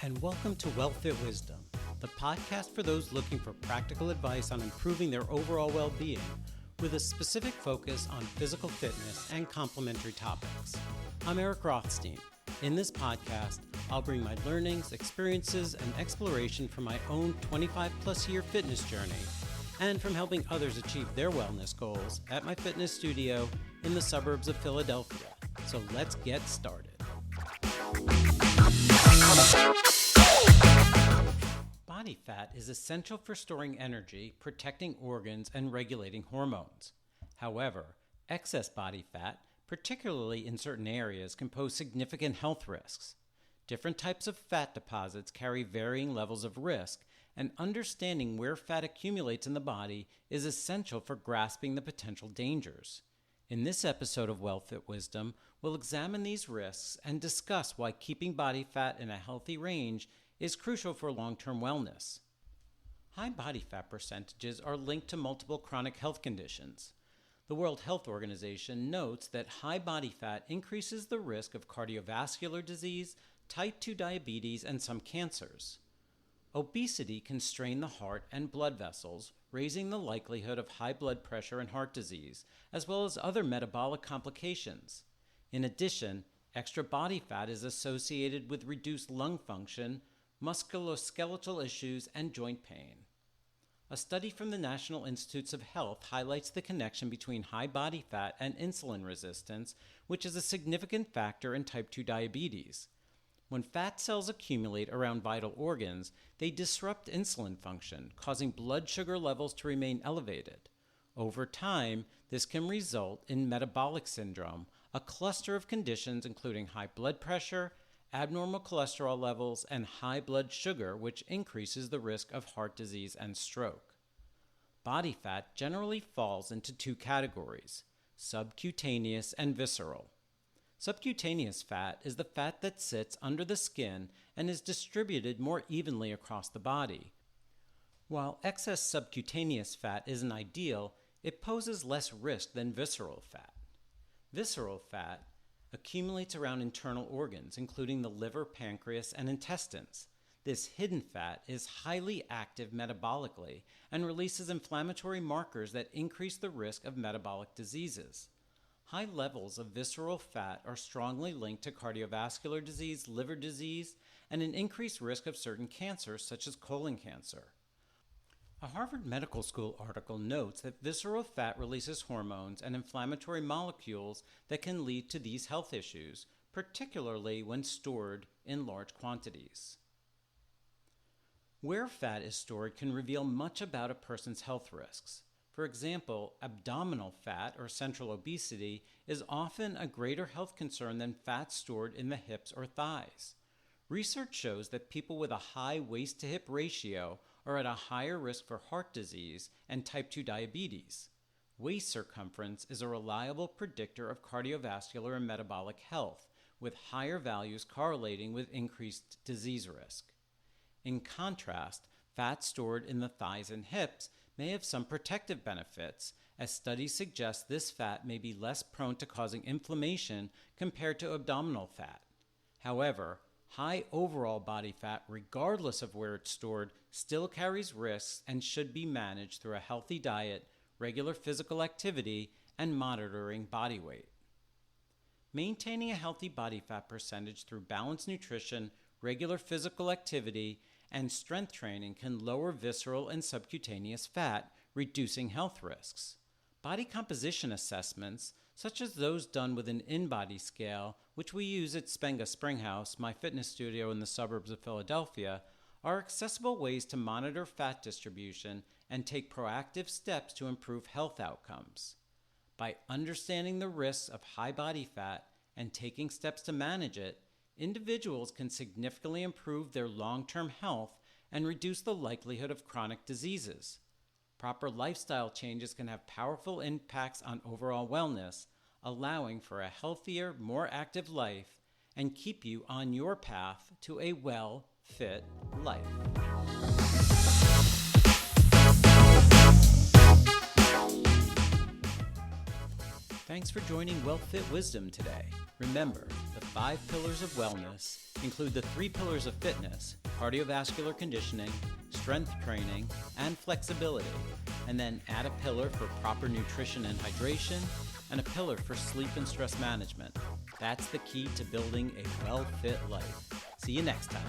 and welcome to WellFit Wisdom, the podcast for those looking for practical advice on improving their overall well-being, with a specific focus on physical fitness and complementary topics. I'm Eric Rothstein. In this podcast, I'll bring my learnings, experiences, and exploration from my own 25-plus year fitness journey, and from helping others achieve their wellness goals at my fitness studio in the suburbs of Philadelphia. So let's get started. Body fat is essential for storing energy, protecting organs, and regulating hormones. However, excess body fat, particularly in certain areas, can pose significant health risks. Different types of fat deposits carry varying levels of risk, and understanding where fat accumulates in the body is essential for grasping the potential dangers. In this episode of WellFit Wisdom, we'll examine these risks and discuss why keeping body fat in a healthy range is crucial for long-term wellness. High body fat percentages are linked to multiple chronic health conditions. The World Health Organization notes that high body fat increases the risk of cardiovascular disease, type 2 diabetes, and some cancers. Obesity can strain the heart and blood vessels, raising the likelihood of high blood pressure and heart disease, as well as other metabolic complications. In addition, extra body fat is associated with reduced lung function, musculoskeletal issues, and joint pain. A study from the National Institutes of Health highlights the connection between high body fat and insulin resistance, which is a significant factor in type 2 diabetes. When fat cells accumulate around vital organs, they disrupt insulin function, causing blood sugar levels to remain elevated. Over time, this can result in metabolic syndrome, a cluster of conditions including high blood pressure, abnormal cholesterol levels, and high blood sugar, which increases the risk of heart disease and stroke. Body fat generally falls into two categories: subcutaneous and visceral. Subcutaneous fat is the fat that sits under the skin and is distributed more evenly across the body. While excess subcutaneous fat isn't ideal, it poses less risk than visceral fat. Visceral fat accumulates around internal organs, including the liver, pancreas, and intestines. This hidden fat is highly active metabolically and releases inflammatory markers that increase the risk of metabolic diseases. High levels of visceral fat are strongly linked to cardiovascular disease, liver disease, and an increased risk of certain cancers such as colon cancer. A Harvard Medical School article notes that visceral fat releases hormones and inflammatory molecules that can lead to these health issues, particularly when stored in large quantities. Where fat is stored can reveal much about a person's health risks. For example, abdominal fat or central obesity is often a greater health concern than fat stored in the hips or thighs. Research shows that people with a high waist-to-hip ratio are at a higher risk for heart disease and type 2 diabetes. Waist circumference is a reliable predictor of cardiovascular and metabolic health, with higher values correlating with increased disease risk. In contrast, fat stored in the thighs and hips may have some protective benefits, as studies suggest this fat may be less prone to causing inflammation compared to abdominal fat. However, high overall body fat, regardless of where it's stored, still carries risks and should be managed through a healthy diet, regular physical activity, and monitoring body weight. Maintaining a healthy body fat percentage through balanced nutrition, regular physical activity, and strength training can lower visceral and subcutaneous fat, reducing health risks. Body composition assessments, such as those done with an in-body scale, which we use at Spenga Springhouse, my fitness studio in the suburbs of Philadelphia, are accessible ways to monitor fat distribution and take proactive steps to improve health outcomes. By understanding the risks of high body fat and taking steps to manage it, individuals can significantly improve their long-term health and reduce the likelihood of chronic diseases. Proper lifestyle changes can have powerful impacts on overall wellness, allowing for a healthier, more active life and keep you on your path to a well-fit life. Thanks for joining WellFit Wisdom today. Remember, the 5 pillars of wellness include the 3 pillars of fitness: cardiovascular conditioning, strength training, and flexibility, and then add a pillar for proper nutrition and hydration, and a pillar for sleep and stress management. That's the key to building a well-fit life. See you next time.